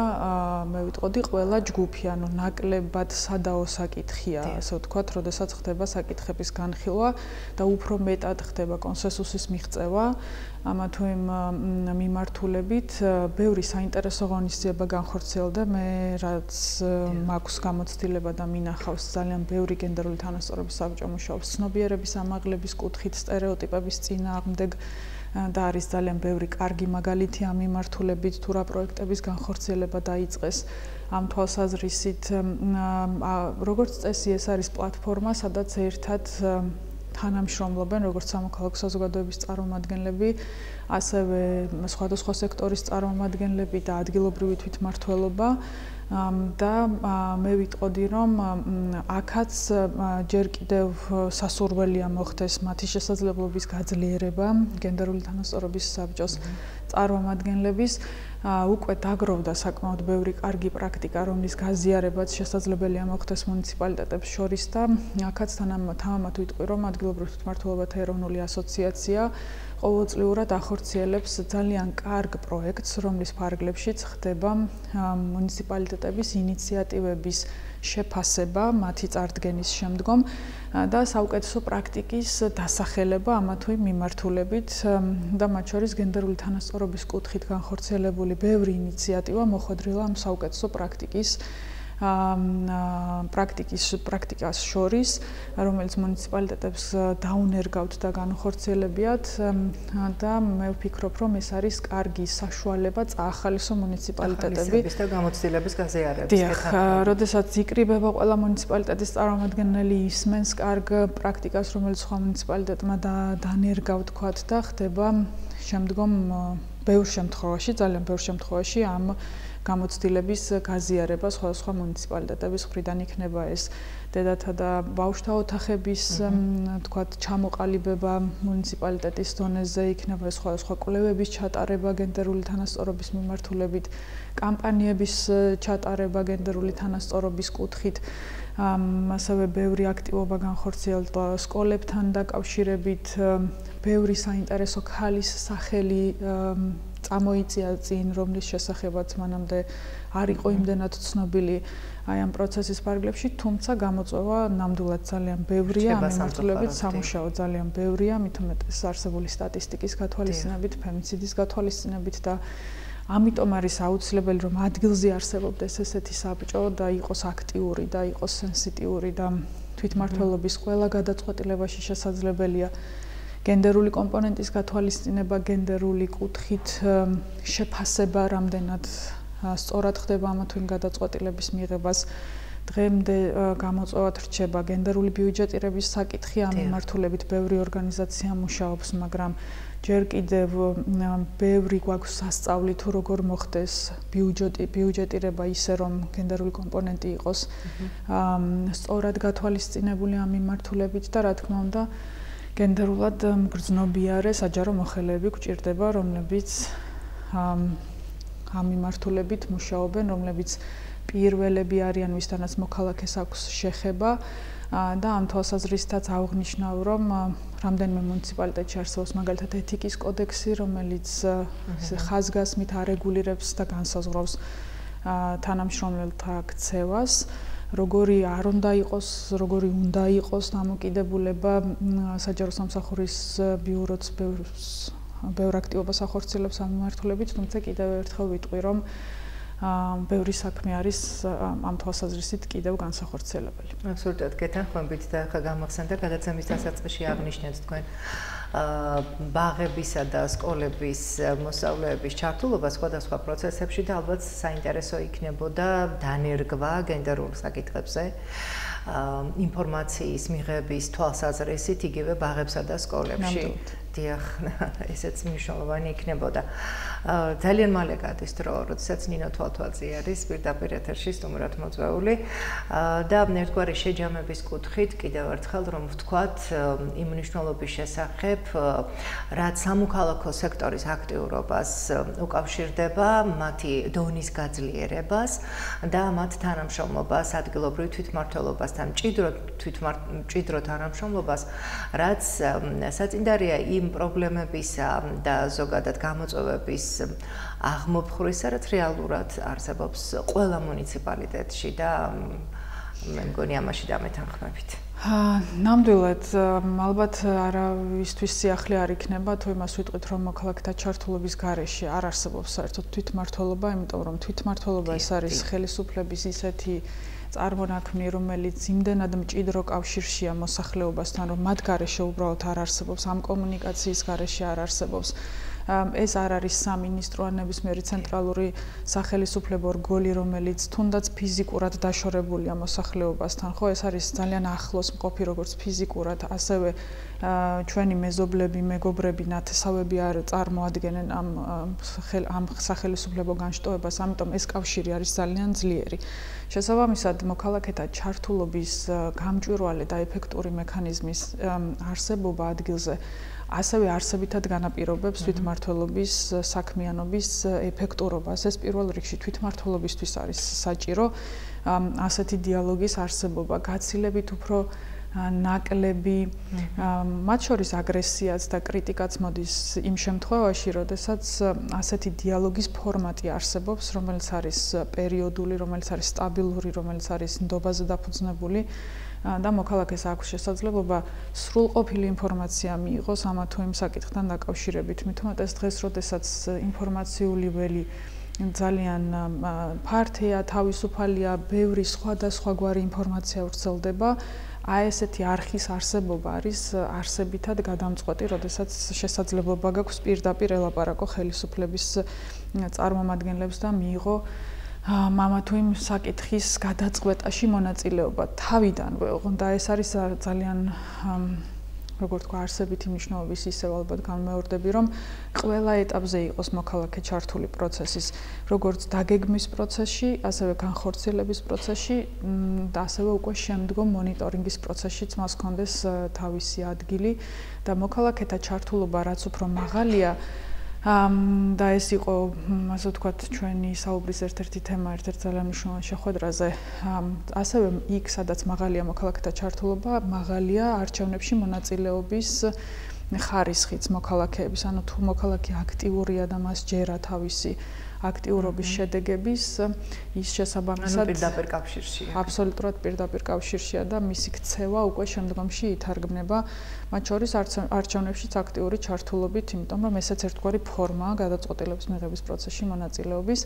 მე ვიტყოდი, ყველა ჯგუფი, ანუ ნაკლებად სადაო საკითხია, ასე ვთქვათ, როდესაც ხდება საკითხების განხილვა და უფრო მეტად ხდება კონსენსუსის მიღწევა ამა თუ იმ მიმართულებით. ბევრი საინტერესო ღონისძიება განხორციელდა, მე რაც მაქვს გამოცდილება და მინახავს ძალიან ბევრი გენდერული თანასწორობის საბჭო მუშაობს ცნობიერების ამაღლების კუთხით, სტერეოტიპების წინააღმდეგ და არის ძალიან ბევრი კარგი მაგალითი ამ მიმართულებით, თუ რა პროექტების განხორციელება დაიწყეს ამ თვალსაზრისით. როგორც წესი, ეს არის პლატფორმა, სადაც ერთად თანამშრომლობენ როგორც სამოქალაქო საზოგადოების წარმომადგენლები, ასევე სხვადასხვა სექტორის წარმომადგენლები და ადგილობრივი თვითმმართველობა. და მე ვიტყოდი, რომ აქაც ჯერ კიდევ სასურველია მოხდეს მათი შესაძლებლობის გაძლიერება გენდერული თანასწორობის საბჭოს წარმომადგენლების. უკვე დაგროვდა საკმაოდ ბევრი კარგი პრაქტიკა, რომლის გაზიარებაც შესაძლებელია მოხდეს მუნიციპალიტეტებს შორის და აქაც თამამად ვიტყვი, რომ ადგილობრივ თვითმმართველობათა ეროვნული ასოციაცია ყოველწლიურად ახორციელებს ძალიან კარგ პროექტს, რომლის ფარგლებშიც ხდება მუნიციპალიტეტების ინიციატივების შეფასება მათი წარდგენის შემდგომ და საუკეთესო პრაქტიკის დასახელება ამა თუ იმ მიმართულებით და მათ შორის გენდერული თანასწორობის კუთხით განხორციელებული ბევრი ინიციატივა მოხვედრილა ამ საუკეთესო პრაქტიკას შორის, რომელიც მუნიციპალიტეტებს დაუნერგავთ და განხორციელებიათ და მე ვფიქრობ, რომ ეს არის კარგი საშუალება წაახალისო მუნიციპალიტეტები
და გამოცდილების გაზიარებას.
დიახ, როდესაც იკრიბება ყველა მუნიციპალიტეტის წარმომადგენელი, ისმენს კარგ პრაქტიკას, რომელიც სხვა მუნიციპალიტეტმა დანერგავ თქვათ და ხდება შემდგომ ძალიან ბევრ შემთხვევაში ამ გამოცდილების გაზიარება სხვადასხვა მუნიციპალიტეტების მხრიდან იქნება ეს დედათა და ბავშვთა ოთახების თქვათ ჩამოყალიბება მუნიციპალიტეტის დონეზე, იქნება სხვადასხვა კვლევების ჩატარება გენდერული თანასწორობის მიმართულებით, კამპანიების ჩატარება გენდერული თანასწორობის კუთხით. ასევე ბევრი აქტივობა განხორციელდა სკოლებთან დაკავშირებით, ბევრი საინტერესო ქალის სახელი წამოიწია წინ, რომლის შესახებაც მანამდე არ იყო იმდენად ცნობილი აი ამ პროცესის ფარგლებში, თუმცა გამოწვევა ნამდვილად ძალიან ბევრია, ამ მიმართულებით სამუშაო ძალიან ბევრია, მით უმეტეს არსებული სტატისტიკის გათვალისწინებით, ფემიციდის გათვალისწინებით და ამიტომ არის აუცილებელი, რომ ადგილზე არსებობდეს ესეთი საბჭო და იყოს აქტიური და იყოს სენსიტიური და თვითმმართველობის ყველა გადაწყვეტილებაში შესაძლებელია გენდერული კომპონენტის გათვალისწინება, გენდერული კუთხით შეფასება, რამდენად სწორად ხდება ამა თუ იმ გადაწყვეტილების მიღებას. დღემდე გამოწვევად რჩება გენდერული ბიუჯეტირების საკითხი, ამ მიმართულებით ბევრი ორგანიზაცია მუშაობს, მაგრამ ჯერ კიდევ ბევრი გვაქვს სასწავლი თუ როგორ მოხდეს ბიუჯეტირება ისე, რომ გენდერული კომპონენტი იყოს სწორად გათვალისწინებული ამ მიმართულებით და რა თქმა უნდა გენდერულად მგრძნობიარე საჯარო მოხელეები გვჭირდება, რომლებიც ამ მიმართულებით მუშაობენ, რომლებიც პირველები არიან, ვისთანაც მოქალაქეს აქვს შეხება და ამ თვალსაზრისითაც აღვნიშნავ, რომ რამდენიმე მუნიციპალიტეტში არსებობს მაგალითად ეთიკის კოდექსი, რომელიც ხაზგასმით არეგულირებს და განსაზღვრავს თანამშრომელთა ქცევას. როგორი არ უნდა იყოს, როგორი უნდა იყოს დამოკიდებულება საჯარო სამსახურის ბიუროც ბევრ აქტივობას ახორციელებს ამ მიმართულებით, თუმცა კიდევ ერთხელ ვიტყვი, რომ ბევრი საქმე არის ამ თვალსაზრისით კიდევ განსახორციელებელი.
აბსოლუტურად გეთანხმებით და ხა გამახსენდა გადაცემის დასაწყისში აღნიშნეთ თქვენ ბაღებისა და სკოლების მოსწავლეების ჩართულობა სხვადასხვა პროცესებში და ალბათ საინტერესო იქნებოდა დანერგვა გენდერულ საკითხებზე ინფორმაციის მიღების თვალსაზრისით იგივე ბაღებსა და სკოლებში. დიახ, ესეც მნიშვნელოვანი იქნებოდა. ძალიან მალე გადის დრო, როდესაც ნინო თვალთვალძე არის პირდაპირ ეთერში სტუმრად მოწვეული და ერთგვარი შეჯამების კუთხით კიდევ ერთხელ რომ ვთქვათ იმ მნიშვნელობის შესახებ, ვაკეთებ, რაც სამოქალაქო სექტორის აქტიურობას უკავშირდება, მათი დონის გაძლიერებას და მათ თანამშრომლობას ადგილობრივ თვითმმართველობასთან, მჭიდრო თანამშრომლობას, რაც საწინდარია იმ პრობლემებისა და ზოგადად გამოწვევების აღმოფხვრისა, რაც რეალურად არსებობს ყველა მუნიციპალიტეტში და მე მგონი ამაში დამეთანხმებით.
ნამდვილად, ალბათ არავისთვის სიახლე არ იქნება, თუ იმას ვიტყვით, რომ მოქალაქეთა ჩართულობის გარეშე არ არსებობს საერთოდ თვითმმართველობა, იმიტომ რომ თვითმმართველობა ეს არის ხელისუფლების ისეთი წარმონაქმნი, რომელიც იმდენად მჭიდრო კავშირშია მოსახლეობასთან, რომ მათ გარეშე უბრალოდ არ არსებობს, ამ კომუნიკაციის გარეშე არ არსებობს. ეს არ არის სამინისტრო ან ნებისმიერი ცენტრალური სახელისუფლებო რგოლი, რომელიც თუნდაც ფიზიკურად დაშორებულია მოსახლეობასთან, ხო, ეს არის ძალიან ახლოს მყოფი როგორც ფიზიკურად, ასევე ჩვენი მეზობლები, მეგობრები, ნათესავები არ წარმოადგენენ ამ სახელისუფლებო განშტოებას, ამიტომ ეს კავშირი არის ძალიან ძლიერი. შესაბამისად, მოქალაქეთა ჩართულობის გამჭვირვალე და ეფექტური მექანიზმის არსებობა ადგილზე ასევე არსებითად განაპირობებს თვითმმართველობის საქმიანობის ეფექტურობას. ეს პირველ რიგში თვითმმართველობისთვის არის საჭირო ასეთი დიალოგის არსებობა, გაცილებით უფრო ნაკლები, მათ შორის აგრესიაც და კრიტიკაც მოდის იმ შემთხვევაში, როდესაც ასეთი დიალოგის ფორმატი არსებობს, რომელიც არის პერიოდული, რომელიც არის სტაბილური, რომელიც არის ნდობაზე დაფუძნებული. და მოქალაქეს აქვს შესაძლებლობა სრულყოფილი ინფორმაცია მიიღოს ამა თუ იმ საკითხთან დაკავშირებით. მithumetes დღეს, როდესაც ინფორმაციული ველი ძალიან ფართეა, თავისუფალია, ბევრი სხვადასხვაგვარი ინფორმაცია ვრცელდება, აი ესეთი არხის არსებობა არის არსებითად გადამწყვეტი, როდესაც შესაძლებლობა გაქვს პირდაპირ ელაპარაკო ხელისუფლების წარმომადგენლებს და მიიღო მამა თუ იმ საკითხის გადაწყვეტაში მონაწილეობა თავიდანვე, და ეს არის ძალიან როგორც თქვა არსებითი მნიშვნელობის ისევ ალბათ განმეორდები, რომ ყველა ეტაპზე იყოს მოქალაქე ჩართული პროცესის, როგორც დაგეგმვის პროცესში, ასევე განხორციელების პროცესში და ასევე უკვე შემდგომ მონიტორინგის პროცესშიც მას ჰქონდეს თავისი ადგილი და მოქალაქეთა ჩართულობა რაც უფრო მაღალია, და ეს იყო, ასე ვთქვათ, ჩვენი საუბრის ერთ-ერთი თემა, ერთ-ერთ ძალიან მნიშვნელოვან შეხვედრაზე. ასევე იქ, სადაც მაღალია მოქალაქეთა ჩართულობა, მაღალია არჩევნებში მონაწილეობის ხარისხიც მოქალაქეების, ანუ თუ მოქალაქე აქტიურია და მას ჯერა თავისი აქტიურობის შედეგების, ის შესაბამისად
პირდაპირ კავშირშია.
აბსოლუტურად პირდაპირ კავშირშია და მისი ქცევა უკვე შემდგომში ითარგმნება, მათ შორის არჩევნებშიც აქტიური ჩართულობით, იმიტომ რომ ესეც ერთგვარი ფორმაა გადაწყვეტილების მიღების პროცესში მონაწილეობის.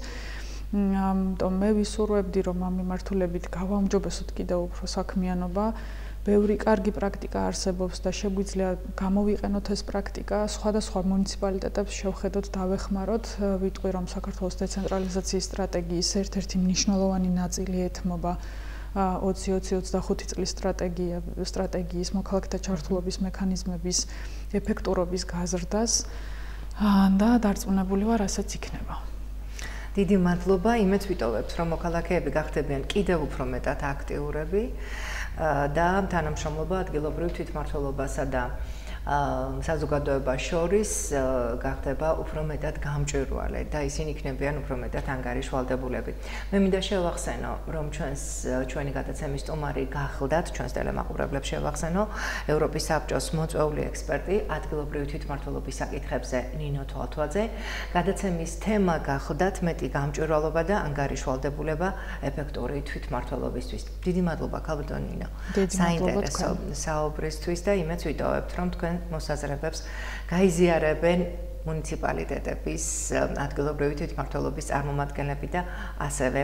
ამიტომ მე ვისურვებდი, რომ ამ მიმართულებით გავაუმჯობესოთ კიდევ უფრო საქმიანობა. ბევრი კარგი პრაქტიკა არსებობს და შეგვიძლია გამოვიყენოთ ეს პრაქტიკა, სხვადასხვა მუნიციპალიტეტებს შევხედოთ, დავეხმაროთ, ვიტყვი რომ საქართველოს დეცენტრალიზაციის სტრატეგიის ერთ-ერთი მნიშვნელოვანი ნაწილი ეთმობა 20-25 წლის სტრატეგიის მოქალაქეთა ჩართულობის მექანიზმების ეფექტურობის გაზრდას და დარწმუნებული ვარ, ასეც იქნება.
დიდი მადლობა, იმედს ვიტოვებთ, რომ მოქალაქეები გახდებიან კიდევ უფრო მეტად აქტიურები და თანამშრომლობა ადგილობრივ თვითმმართველობასა და საზოგადოებას შორის გახდება უფრო მეტად გამჭვირვალე და ისინი იქნებიან უფრო მეტად ანგარიშვალდებულები. მე მინდა შევახსენო, რომ ჩვენი გადაცემის სტუმარი გახლდათ, ჩვენს ტელემაყურებლებს შევახსენო, ევროპის საბჭოს მოწვეული ექსპერტი ადგილობრივი თვითმმართველობის საკითხებზე ნინო თვალთვალძე. გადაცემის თემა გახლდათ მეტი გამჭვირვალობა და ანგარიშვალდებულება ეფექტური თვითმმართველობისთვის. დიდი მადლობა ქალბატონ ნინო. საინტერესო საუბრისთვის და იმედს ვიტოვებთ, რომ თქვენ მოსაზრებებს გაიზიარებენ მუნიციპალიტეტების ადგილობრივი თვითმმართველობის წარმომადგენლები და ასევე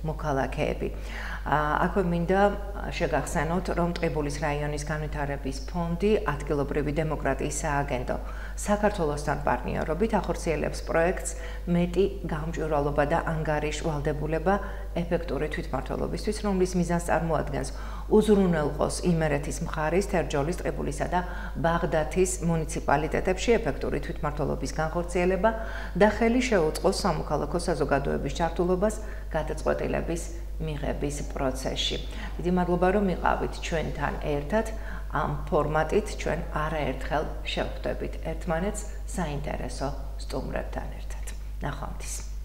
მოქალაქეები. აქვე მინდა შეგახსენოთ, რომ ტყიბულის რაიონის განვითარების ფონდი ადგილობრივი დემოკრატიის სააგენტო საქართველოსთან პარტნიორობით ახორციელებს პროექტს მეტი გამჭვირვალობა და ანგარიშვალდებულება ეფექტური თვითმმართველობისთვის, რომლის მიზანს წარმოადგენს უზრუნველყოს იმერეთის მხარის, თერჯოლის, ტყიბულისა და ბაღდათის მუნიციპალიტეტებში ეფექტური თვითმმართველობის განხორციელება და ხელი შეუწყოს სამოქალაქო საზოგადოების ჩართულობას გადაწყვეტილების მიღების პროცესში. დიდი მადლობა, რომ იყავით ჩვენთან ერთად. ამ ფორმატით ჩვენ არაერთხელ შევხვდებით ერთმანეთს საინტერესო სტუმრებთან ერთად. ნახვამდის.